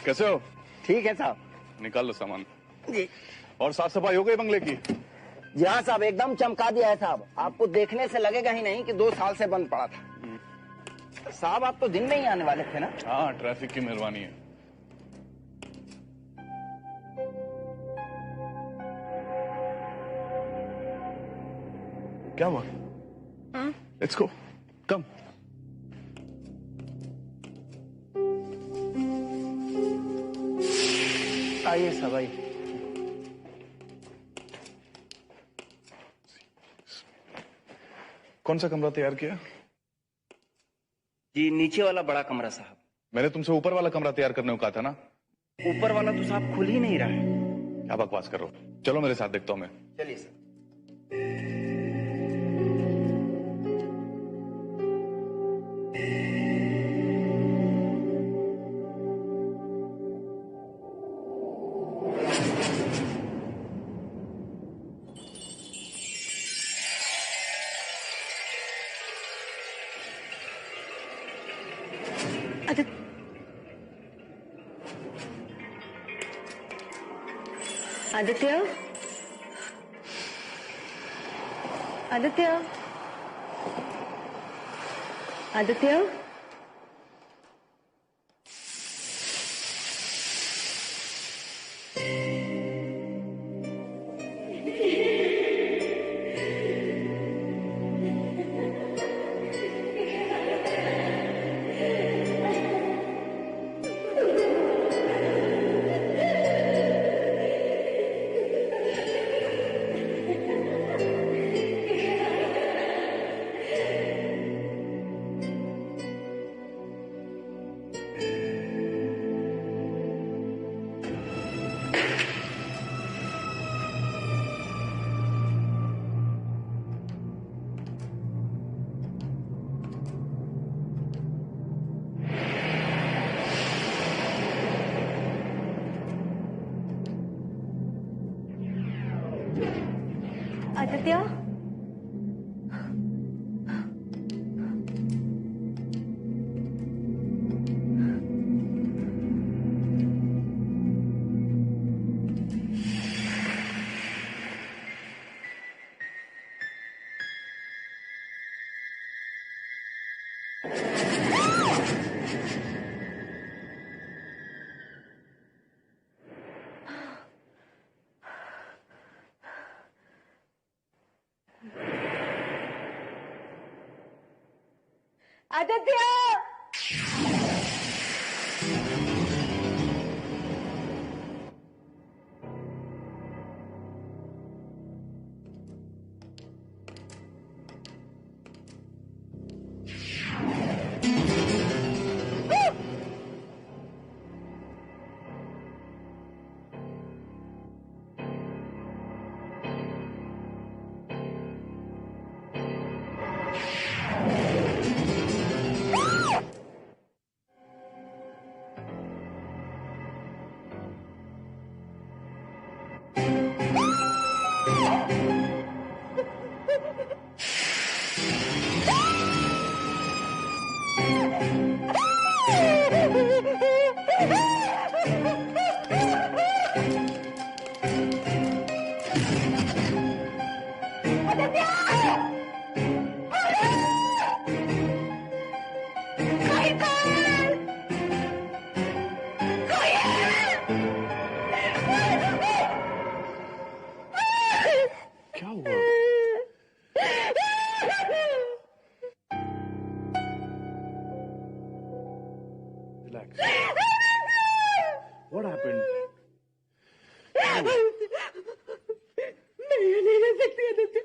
कैसे हो? ठीक है साहब। निकाल लो सामान जी। और साफ सफाई हो गई बंगले की? जी हाँ साहब, एकदम चमका दिया है साहब। आपको देखने से लगेगा ही नहीं कि 2 साल से बंद पड़ा था। साहब आप तो दिन में ही आने वाले थे ना? हाँ, ट्रैफिक की मेहरबानी है। क्या हुआ? लेट्स गो, कम। आइए साहब आइए। कौन सा कमरा तैयार किया? जी नीचे वाला बड़ा कमरा साहब। मैंने तुमसे ऊपर वाला कमरा तैयार करने को कहा था ना? ऊपर वाला तो साहब खुल ही नहीं रहा है। क्या बकवास कर रहे हो? चलो मेरे साथ, देखता हूं मैं। चलिए sir. Aditya, Aditya, Aditya, Aditya, Aditya, Relax. What happened? मैं यहाँ नहीं रह सकती आदित्य,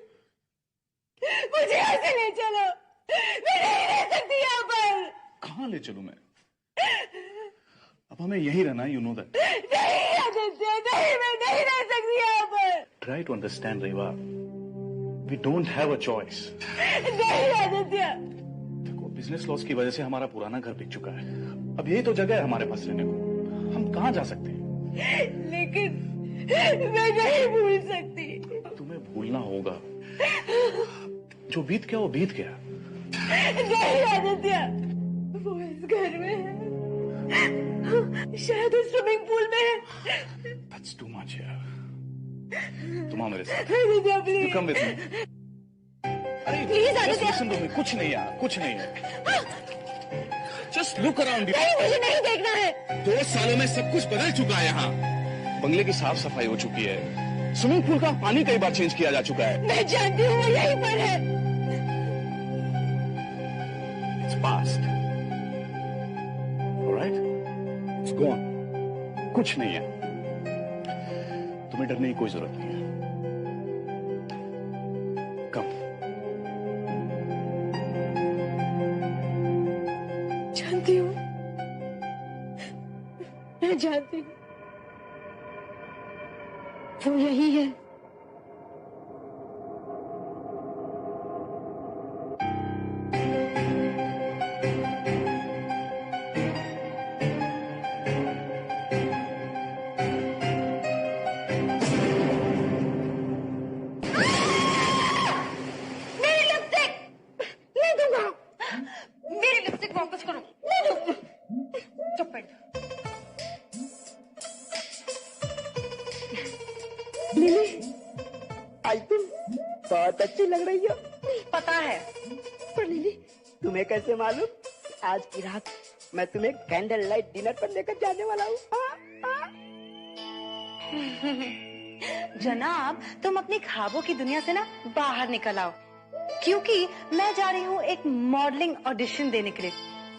मुझे यहाँ से ले चलो। मैं नहीं रह सकती यहाँ पर। कहाँ ले चलूं मैं? अब हमें यहीं रहना है, you know that. नहीं आदित्य, नहीं, मैं नहीं रह सकती यहाँ पर। Try to understand, Reva. We don't have a choice. नहीं आदित्य। देखो, बिजनेस लॉस की वजह से हमारा पुराना घर बिक चुका है। अब यही तो जगह है हमारे पास रहने को। हम कहाँ जा सकते हैं? लेकिन मैं नहीं भूल सकती। तुम्हें भूलना होगा। जो बीत गया वो बीत गया। नहीं आदित्य, वो इस घर में है। शायद उस स्विमिंग पूल में है। That's too much यार। तुम आओ मेरे साथ। Aditya You please. come with me। अरे Please, just Aditya. listen to me। कुछ नहीं यार, कुछ नहीं है। Just look around you। नहीं, मुझे नहीं देखना है। 2 सालों में सब कुछ बदल चुका है यहाँ। बंगले की साफ सफाई हो चुकी है। स्विमिंग पूल का पानी कई बार चेंज किया जा चुका है। मैं जानती हूँ वो यहीं पर है। It's past। Alright? It's gone। कुछ नहीं है। तुम्हें डरने की कोई जरूरत नहीं है। Come। जानती हूँ, मैं जानती हूँ वो यही है। मेरी लिपस्टिक नहीं दूंगा। मेरी लिपस्टिक वापस करो। नहीं दूंगा। चुप बैठ। लिली, आज तुम बहुत अच्छी लग रही हो। पता है, पर लिली तुम्हें कैसे मालूम? आज की रात मैं तुम्हें कैंडल लाइट डिनर पर लेकर जाने वाला हूँ। जनाब, तुम अपनी ख्वाबों की दुनिया से ना बाहर निकल आओ, क्योंकि मैं जा रही हूँ एक मॉडलिंग ऑडिशन देने के लिए।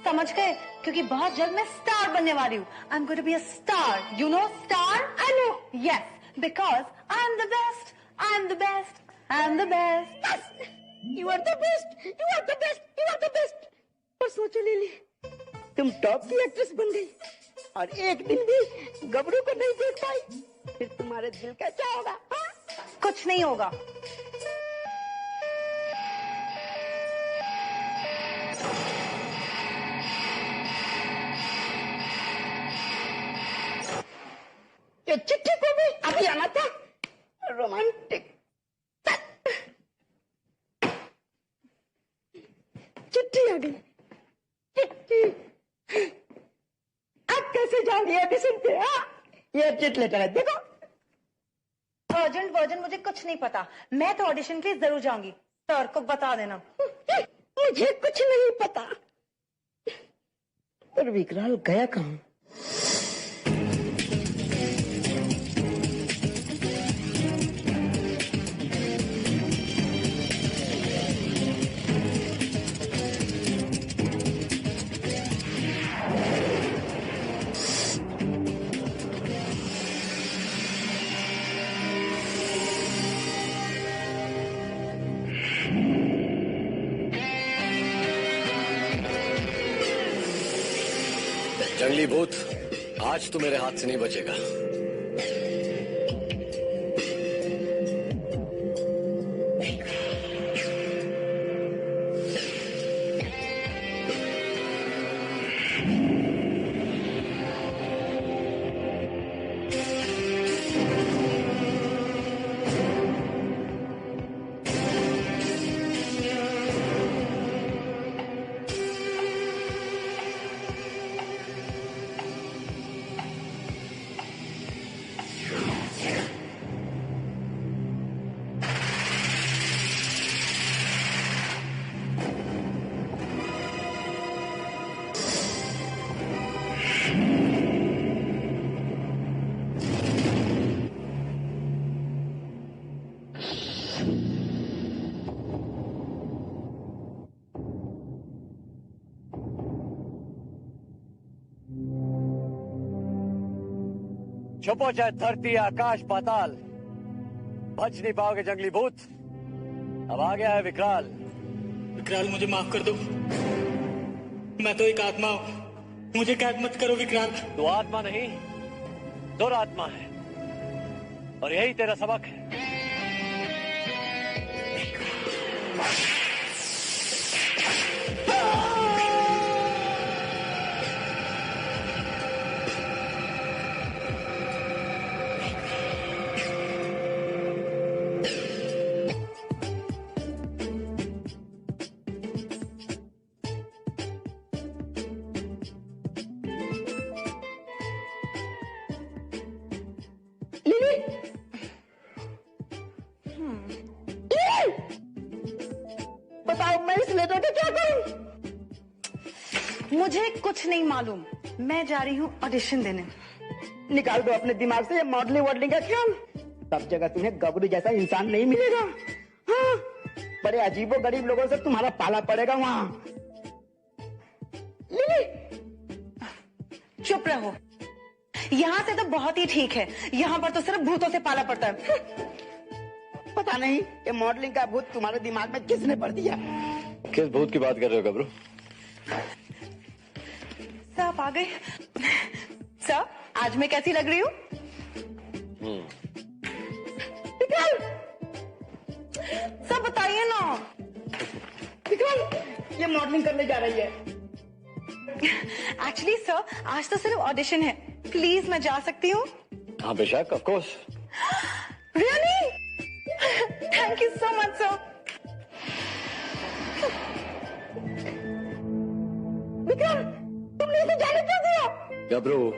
समझ गए? क्योंकि बहुत जल्द मैं स्टार बनने वाली हूँ। I am going to be a star. You know star? I know. Yes, because I am the best. I am the best. I am the best. You are the best. You are the best. You are the best. पर सोचो lily, तुम top की actress बन गई और एक दिन भी गबरू को नहीं देख पाई, फिर तुम्हारे दिल का क्या होगा? हाँ? कुछ नहीं होगा। ये चिट्ठी को भी अभी आना था। रोमांटिक। चिट्ठी आ गई। चिट्ठी। अब कैसे जाओगे ऑडिशन पे? हाँ? ये चिट लेटर है, देखो। अर्जेंट वर्जन मुझे कुछ नहीं पता। मैं तो ऑडिशन के लिए जरूर जाऊंगी। सर को बता देना। मुझे कुछ नहीं पता। पर विकराल गया कहाँ? जंगली भूत, आज तू मेरे हाथ से नहीं बचेगा। छुपो चाहे धरती आकाश पाताल, बच नहीं पाओगे जंगली भूत। अब आ गया है विकराल। विकराल, मुझे माफ कर दो। मैं तो एक आत्मा हूँ, मुझे कैद मत करो विकराल। तू आत्मा नहीं, दुरात्मा है, और यही तेरा सबक है। मुझे कुछ नहीं मालूम, मैं जा रही हूँ ऑडिशन देने। निकाल दो अपने दिमाग से ये मॉडलिंग वॉडलिंग का ख्याल। सब जगह तुम्हें गबरू जैसा इंसान नहीं मिलेगा। हाँ, बड़े अजीबो गरीब लोगों से तुम्हारा पाला पड़ेगा वहाँ। लिली, चुप रहो। यहाँ से तो बहुत ही ठीक है, यहाँ पर तो सिर्फ भूतों से पाला पड़ता है। पता नहीं ये मॉडलिंग का भूत तुम्हारे दिमाग में किसने भर दिया। किस भूत की बात कर रहे हो गबरू? सर आप आ गए। सर आज मैं कैसी लग रही हूँ? सब बताइए ना। विक्रम, ये मॉडलिंग करने जा रही है। एक्चुअली सर आज तो सिर्फ ऑडिशन है, प्लीज मैं जा सकती हूँ? हाँ बेशक, of course. Really? Thank you so much sir. Vikram, तुमने इसे जाने क्यों दिया? गबरू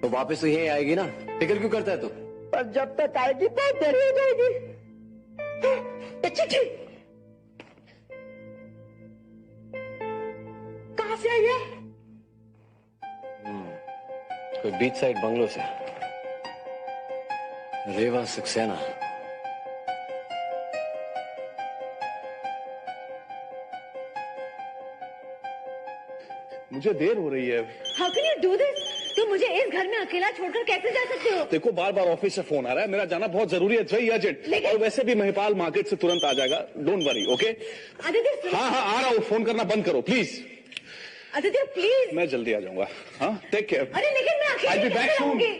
तो वापस तो यही आएगी ना, फिक्र क्यों करता है तू? पर जब तक आएगी तो देरी हो जाएगी। ये चिट्ठी कहाँ से आई है? कोई बीच साइड बंगलो से। रेवा सक्सेना। मुझे देर हो रही है। How can you do this? तुम मुझे इस घर में अकेला छोड़कर कैसे जा सकते हो? देखो बार बार ऑफिस से फोन आ रहा है, मेरा जाना बहुत जरूरी है, वेरी अर्जेंट। और वैसे भी महिपाल मार्केट से तुरंत आ जाएगा, डोंट वरी, ओके? आदित्य, हाँ हाँ आ रहा हूँ, फोन करना बंद करो प्लीज। आदित्य प्लीज। मैं जल्दी आ जाऊंगा। हाँ टेक केयर। अरे लेकिन मैं अकेले कैसे रहूंगी?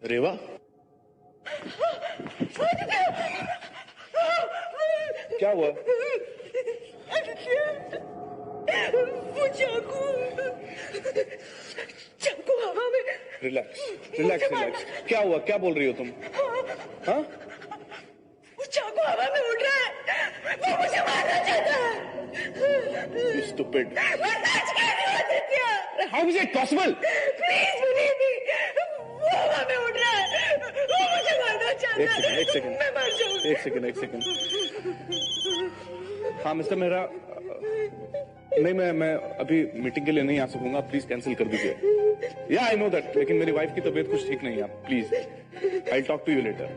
रेवा, क्या हुआ? वो चाकू हवा में। Relax relax relax. क्या हुआ? क्या बोल रही हो तुम? हाँ? वो चाकू हवा में उड़ रहा है, वो मुझे मारना चाहता है। Stupid. वो सच कह रही हूँ Aditya. How is it possible? Please believe me, वो हवा में उड़ रहा है, वो मुझे मारना चाहता है। एक सेकंड मैं मर जाऊंगी। एक सेकंड। हाँ मिस्टर मेहरा, नहीं मैं अभी मीटिंग के लिए नहीं आ सकूंगा, प्लीज कैंसिल कर दीजिए। या आई नो दैट, लेकिन मेरी वाइफ की तबीयत कुछ ठीक नहीं है, please I talk to you later.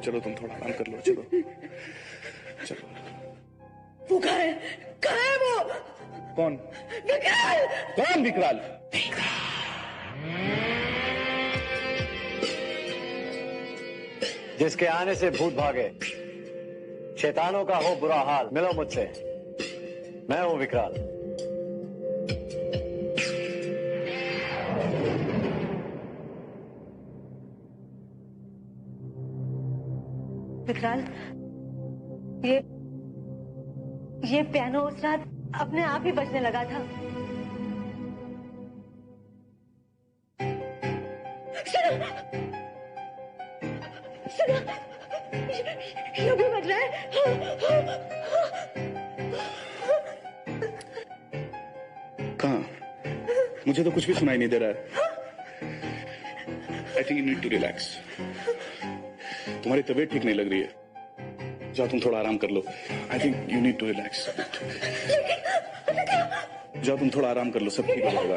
चलो तुम थोड़ा आराम कर लो, चलो। वो कहाँ है वो? कौन? विकराल। कौन विकराल? जिसके आने से भूत भागे, शैतानों का हो बुरा हाल, मिलो मुझसे, मैं हूं विकराल। विकराल, ये पियानो उस रात अपने आप ही बजने लगा था। सुनो, ये भी बज रहा है। कहाँ? मुझे तो कुछ भी सुनाई नहीं दे रहा है। I think you need to relax. तुम्हारी तबीयत ठीक नहीं लग रही है, जाओ तुम थोड़ा आराम कर लो। I think you need to relax. जाओ तुम थोड़ा आराम कर लो, सब ठीक हो जाएगा।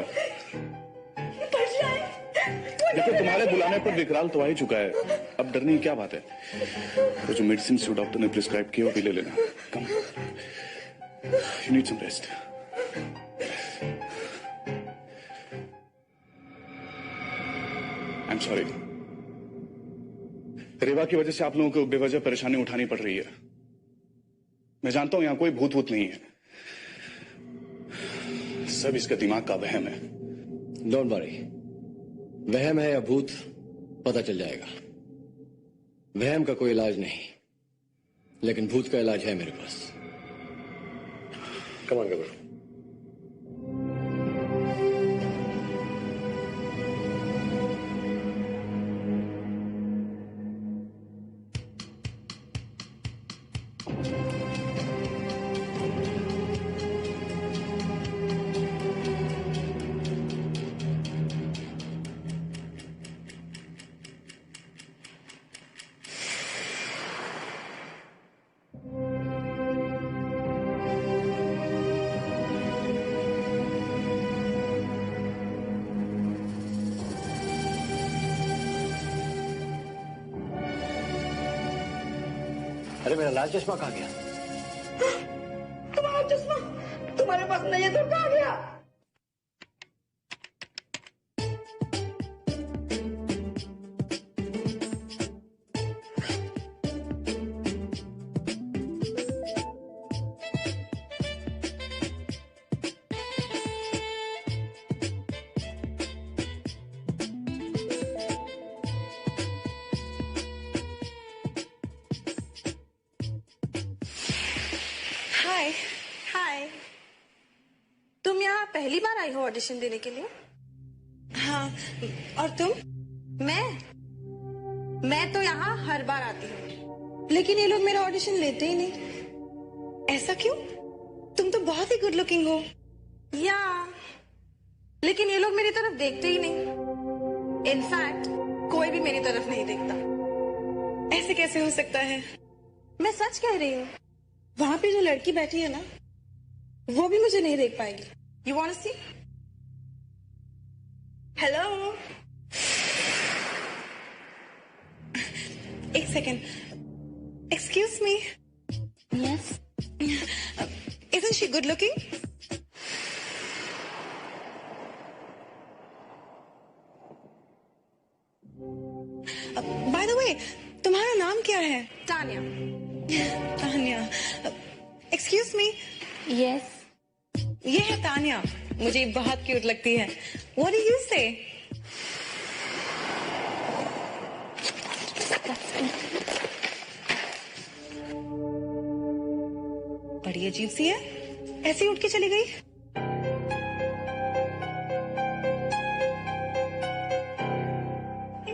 देखो तुम्हारे बुलाने पर विकराल तो आ ही चुका है, अब डरने की क्या बात है। वो जो मेडिसिन जो डॉक्टर ने प्रिस्क्राइब किया वो भी ले लेना। Come, you need some rest. I am sorry, Reva की वजह से आप लोगों को बेवजह परेशानी उठानी पड़ रही है। मैं जानता हूं यहां कोई भूत वूत नहीं है, सब इसका दिमाग का वहम है। डोंट वरी, वहम है या भूत पता चल जाएगा। वहम का कोई इलाज नहीं, लेकिन भूत का इलाज है मेरे पास। कम ऑन गबरू। अरे मेरा लाल चश्मा कहाँ गया? तुम्हारा चश्मा तुम्हारे पास नहीं है तो कहाँ गया? हाय हाय, तुम यहाँ पहली बार आई हो ऑडिशन देने के लिए? हाँ, और तुम? मैं तो यहाँ हर बार आती हूँ, लेकिन ये लोग मेरा ऑडिशन लेते ही नहीं। ऐसा क्यों? तुम तो बहुत ही गुड लुकिंग हो। या लेकिन ये लोग मेरी तरफ देखते ही नहीं। इनफैक्ट कोई भी मेरी तरफ नहीं देखता। ऐसे कैसे हो सकता है? मैं सच कह रही हूँ। वहां पे जो लड़की बैठी है ना, वो भी मुझे नहीं देख पाएगी। You want to see? Hello, एक second. Excuse me. Yes, isn't she good looking? By the way, तुम्हारा नाम क्या है? Tanya. Tanya, excuse me. Yes, ये है तान्या, मुझे बहुत क्यूट लगती है। व्हाट डू यू से? बड़ी अजीब सी है, ऐसे ही उठ के चली गई।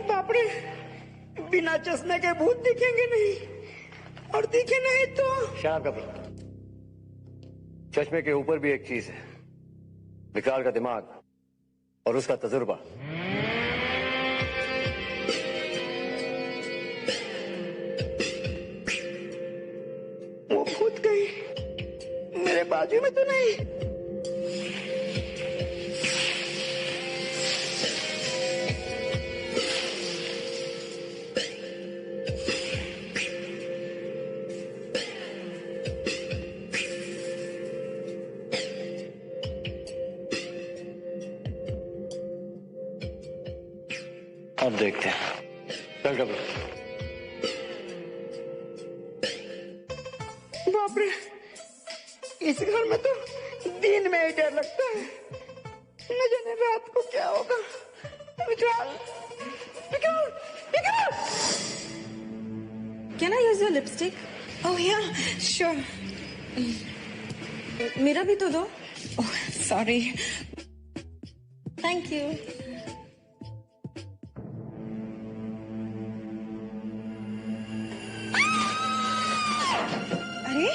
बाप रे, बिना चश्मे के भूत दिखेंगे नहीं, और दिखे नहीं तो शराब का प्रॉब्लम। चश्मे के ऊपर भी एक चीज है, विकराल का दिमाग और उसका तजुर्बा। वो खुद गई, मेरे बाजू में तो नहीं। अब देखते हैं। चल गबरू। बाप रे, इस घर में तो दिन में ही डर लगता है, न जाने रात को क्या होगा। विकराल, विकराल, विकराल! Can I use your lipstick? Oh yeah, sure. मेरा भी तो दो। Oh, sorry. Thank you. अरे,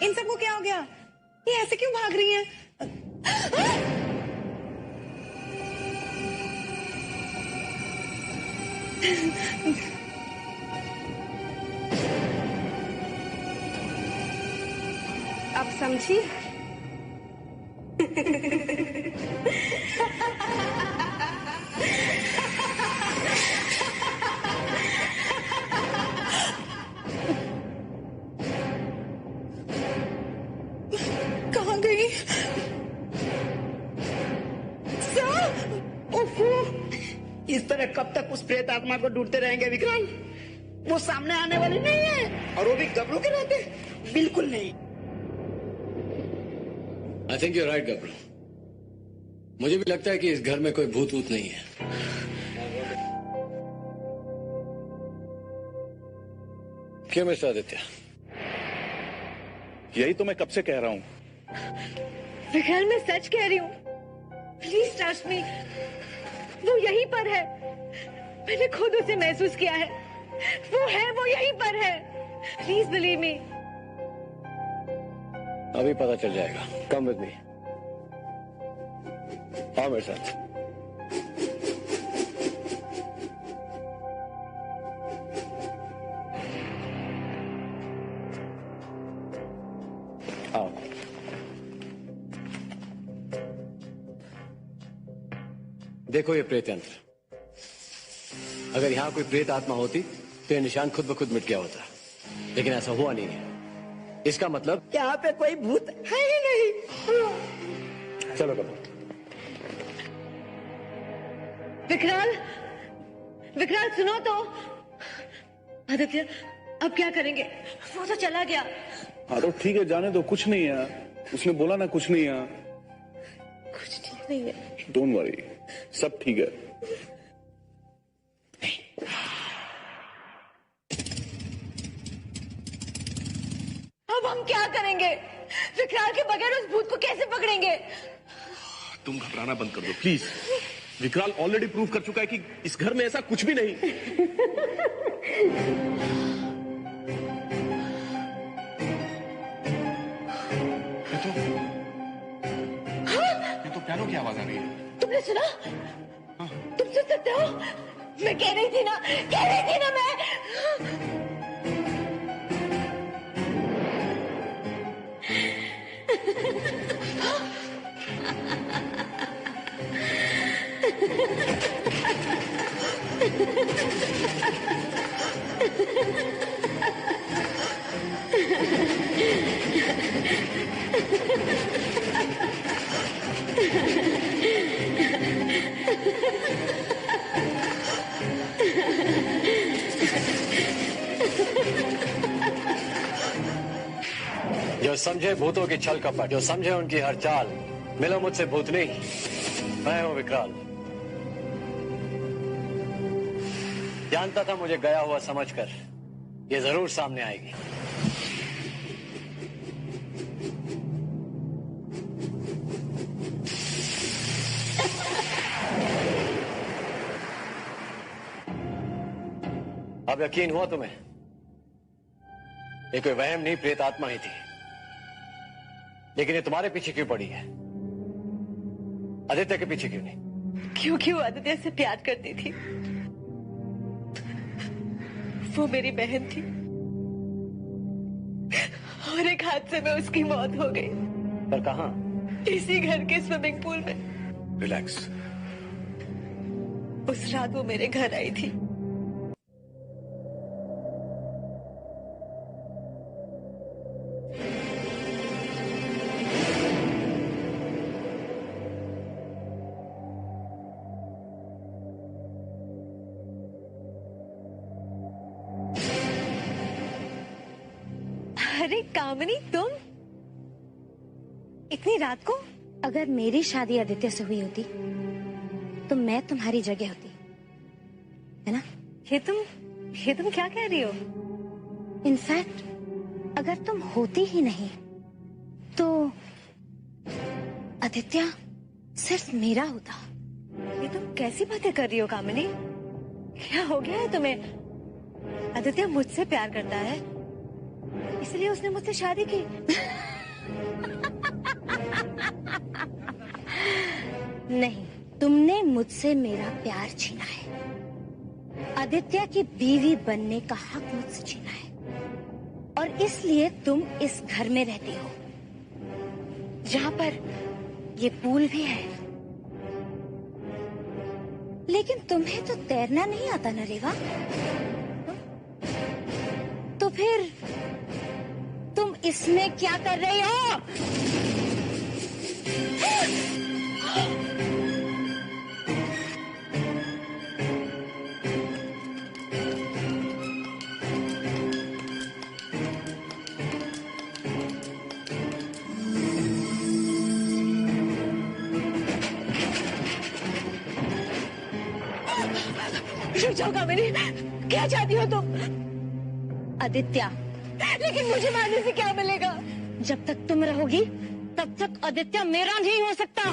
इन सबको क्या हो गया? ये ऐसे क्यों भाग रही हैं? अब समझी? कहाँ गई? इस तरह कब तक उस प्रेत आत्मा को ढूंढते रहेंगे विकराल? वो सामने आने वाली नहीं है, और वो भी गबरू के रहते, बिल्कुल नहीं। आई थिंक यू राइट गबरू। मुझे भी लगता है कि इस घर में कोई भूत वूत नहीं है। क्यों मिस्टर आदित्य? यही तो मैं कब से कह रहा हूं। विकराल, मैं सच कह रही हूँ, प्लीज ट्रस्ट मी, वो यहीं पर है। मैंने खुद उसे महसूस किया है, वो है, वो यहीं पर है। Please believe me. अभी पता चल जाएगा। Come with me. आओ मेरे साथ। आओ। देखो ये प्रेत यंत्र। अगर यहां कोई प्रेत आत्मा होती तो ये निशान खुद ब खुद मिट गया होता, लेकिन ऐसा हुआ नहीं है। इसका मतलब यहाँ पे कोई भूत है ही नहीं। चलो करो। विकराल, विकराल सुनो तो। आदित्य, अब क्या करेंगे? वो तो चला गया। हाँ तो ठीक है, जाने दो, कुछ नहीं है। उसने बोला ना कुछ नहीं है। कुछ ठीक नहीं है। डोंट वरी, सब ठीक है। अब हम क्या करेंगे? विकराल के बगैर उस भूत को कैसे पकड़ेंगे? तुम घबराना बंद कर दो प्लीज। विकराल ऑलरेडी प्रूव कर चुका है कि इस घर में ऐसा कुछ भी नहीं। ये तो पियानो की आवाज आ रही है। तुमने सुना? तुम सुन सकते हो? मैं कह रही थी ना मैं। जो समझे भूतों की छल कपट, जो समझे उनकी हर चाल, मिलो मुझसे भूत नहीं, मैं हूं विकराल। जानता था मुझे गया हुआ समझकर ये जरूर सामने आएगी। अब यकीन हुआ तुम्हें? ये कोई वहम नहीं, प्रेत आत्मा ही थी। लेकिन ये तुम्हारे पीछे क्यों पड़ी है? आदित्य के पीछे क्यों नहीं? क्योंकि वो आदित्य से प्यार करती थी। वो मेरी बहन थी और एक हादसे में उसकी मौत हो गई। पर कहां? इसी घर के स्विमिंग पूल में। रिलैक्स। उस रात वो मेरे घर आई थी। अरे कामिनी, तुम इतनी रात को? अगर मेरी शादी आदित्य से हुई होती तो मैं तुम्हारी जगह होती, है ना? ये तुम क्या कह रही हो? इनफैक्ट अगर तुम होती ही नहीं तो आदित्य सिर्फ मेरा होता। ये तुम कैसी बातें कर रही हो कामिनी? क्या हो गया है तुम्हें? आदित्य मुझसे प्यार करता है, इसलिए उसने मुझसे शादी की। नहीं, तुमने मुझसे मेरा प्यार छीना है। आदित्य की बीवी बनने का हक मुझसे छीना है और इसलिए तुम इस घर में रहती हो जहां पर ये पूल भी है। लेकिन तुम्हें तो तैरना नहीं आता ना रेवा, तो फिर तुम इसमें क्या कर रही हो? रुक जाओ कामिनी, क्या चाहती हो तुम? आदित्य। लेकिन मुझे मारने से क्या मिलेगा? जब तक तुम रहोगी तब तक आदित्य मेरा नहीं हो सकता।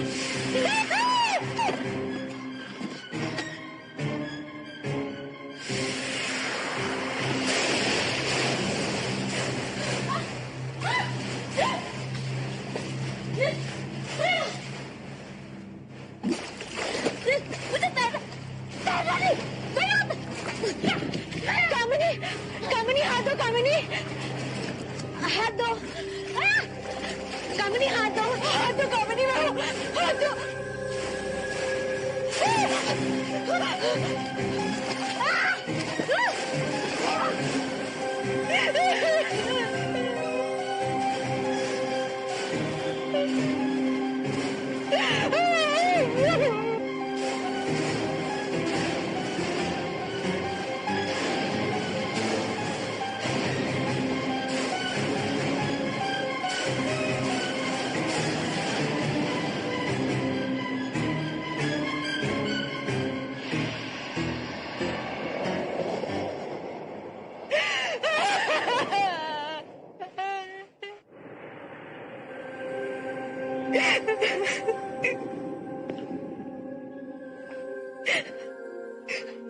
कामिनी, कामिनी हाथ दो, कामिनी हाथ दो, कामिनी हाथ दो, हाथ दो कामिनी, हाथ दो।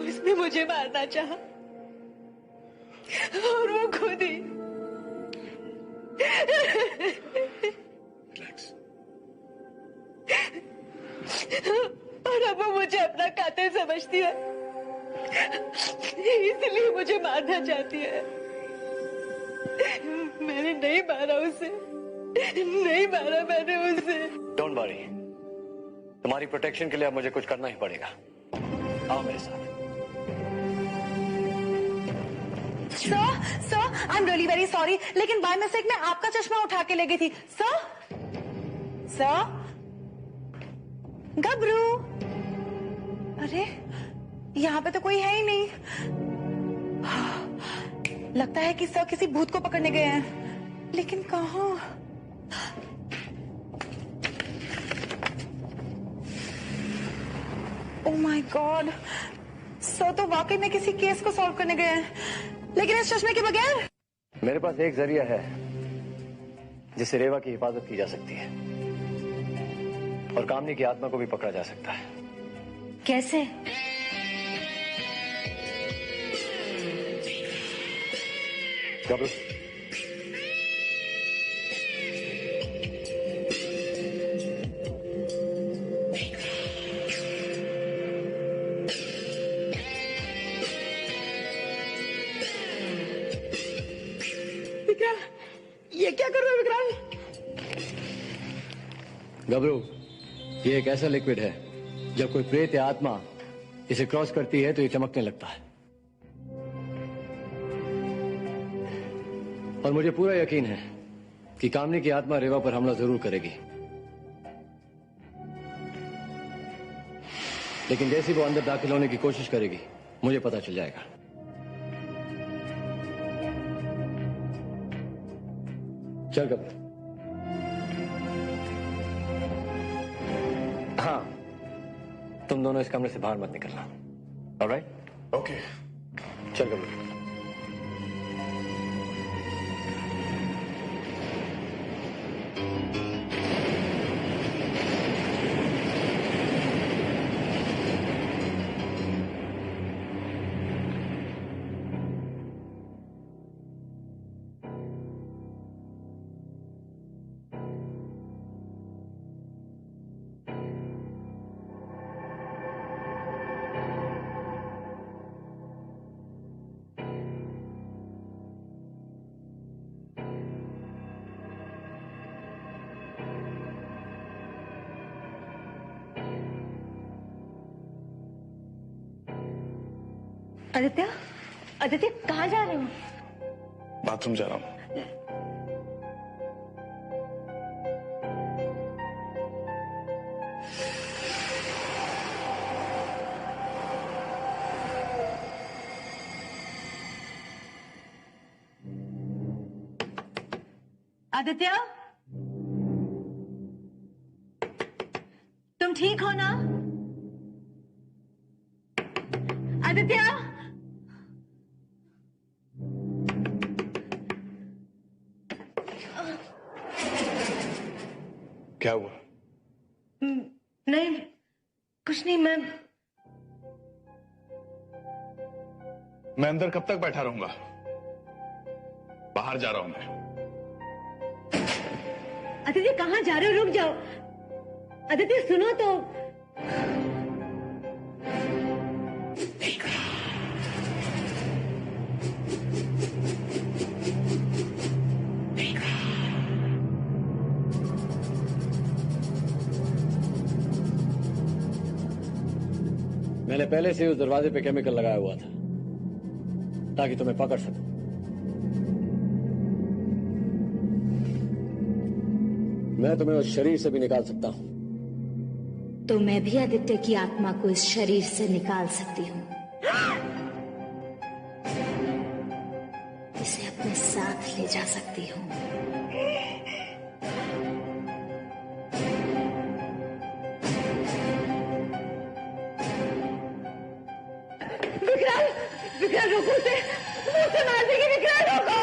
उसने मुझे मारना चाहा और वो खुद ही। रिलैक्स। और अब वो मुझे अपना कातिल समझती है, इसलिए मुझे मारना चाहती है। मैंने नहीं मारा उसे, नहीं मारा मैंने उसे। डोंट वरी, तुम्हारी प्रोटेक्शन के लिए अब मुझे कुछ करना ही पड़ेगा। आओ मेरे साथ। Sir, I am really very sorry, लेकिन बाय मिस्टेक मैं आपका चश्मा उठा के ले गई थी। सर, गबरू, अरे यहाँ पे तो कोई है ही नहीं। लगता है कि सर किसी भूत को पकड़ने गए हैं, लेकिन कहाँ? ओह माय गॉड, सर तो वाकई में किसी केस को सॉल्व करने गए हैं, लेकिन इस चश्मे के बगैर। मेरे पास एक जरिया है जिससे रेवा की हिफाजत की जा सकती है और कामनी की आत्मा को भी पकड़ा जा सकता है। कैसे? गबरू, विक्रम, ये क्या कर रहे हो विक्रम? गबरू, ये एक ऐसा लिक्विड है जब कोई प्रेत या आत्मा इसे क्रॉस करती है तो ये चमकने लगता है और मुझे पूरा यकीन है कि कामनी की आत्मा रेवा पर हमला जरूर करेगी, लेकिन जैसे वो अंदर दाखिल होने की कोशिश करेगी मुझे पता चल जाएगा। चल गबरू। हाँ, तुम दोनों इस कमरे से बाहर मत निकलना। ऑलराइट? ओके। चल गबरू। आदित्य, आदित्य कहाँ जा रहे हो? बाथरूम जा रहा हूँ। आदित्य, तुम ठीक हो ना? आदित्य, क्या हुआ? नहीं, कुछ नहीं। मैं अंदर कब तक बैठा रहूंगा? बाहर जा रहा हूं मैं। आदित्य कहाँ जा रहे हो? रुक जाओ। आदित्य सुनो तो। मैंने पहले से उस दरवाजे पे केमिकल लगाया हुआ था ताकि तुम्हें पकड़ सकूं। मैं तुम्हें उस शरीर से भी निकाल सकता हूं। तो मैं भी आदित्य की आत्मा को इस शरीर से निकाल सकती हूँ। इसे अपने साथ ले जा सकती हूँ। विक्रम, विक्रम रोको उसे, मुझसे मार देगी। विक्रम रोको।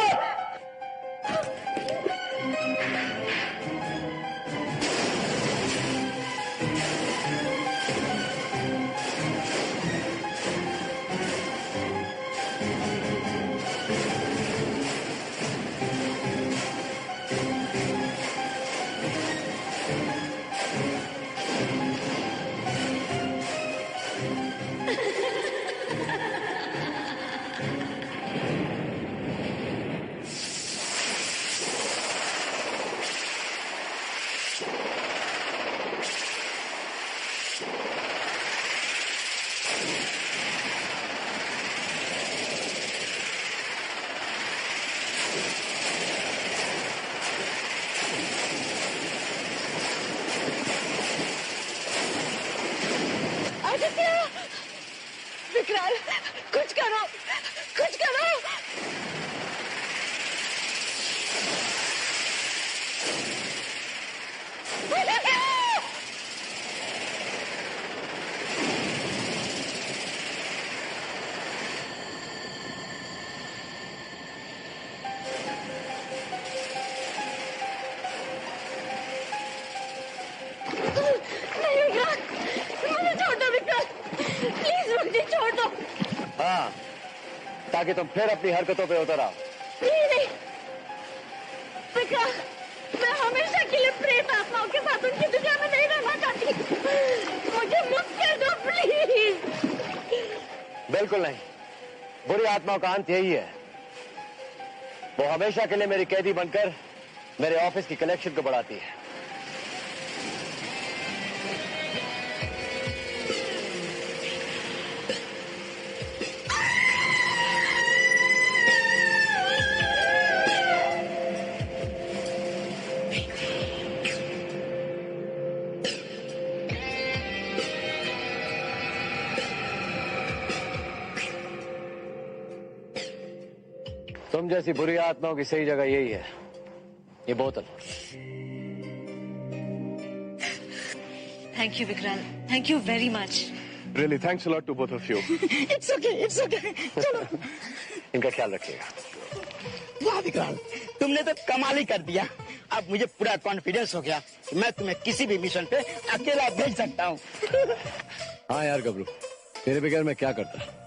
विक्रांत, कुछ करो, कुछ करो। ताकि तुम फिर अपनी हरकतों पे उतर आओ। नहीं विक्रांत, मैं हमेशा के लिए प्रेत आत्माओं के साथ उनकी दुनिया में नहीं रहना चाहती। मुझे मुक्त कर दो प्लीज। बिल्कुल नहीं, बुरी आत्माओं का अंत यही है, वो हमेशा के लिए मेरी कैदी बनकर मेरे ऑफिस की कलेक्शन को बढ़ाती है। तुम जैसी बुरी आत्माओं की सही जगह यही है, ये बोतल। Thank you Vikrant, thank you very much. Really, thanks a lot to both of you. It's okay. चलो इनका ख्याल रखिएगा। वाह विक्रांत, तुमने तो कमाल ही कर दिया। अब मुझे पूरा कॉन्फिडेंस हो गया कि मैं तुम्हें किसी भी मिशन पे अकेला भेज सकता हूँ। हाँ यार गबरू, तेरे बगैर मैं क्या करता।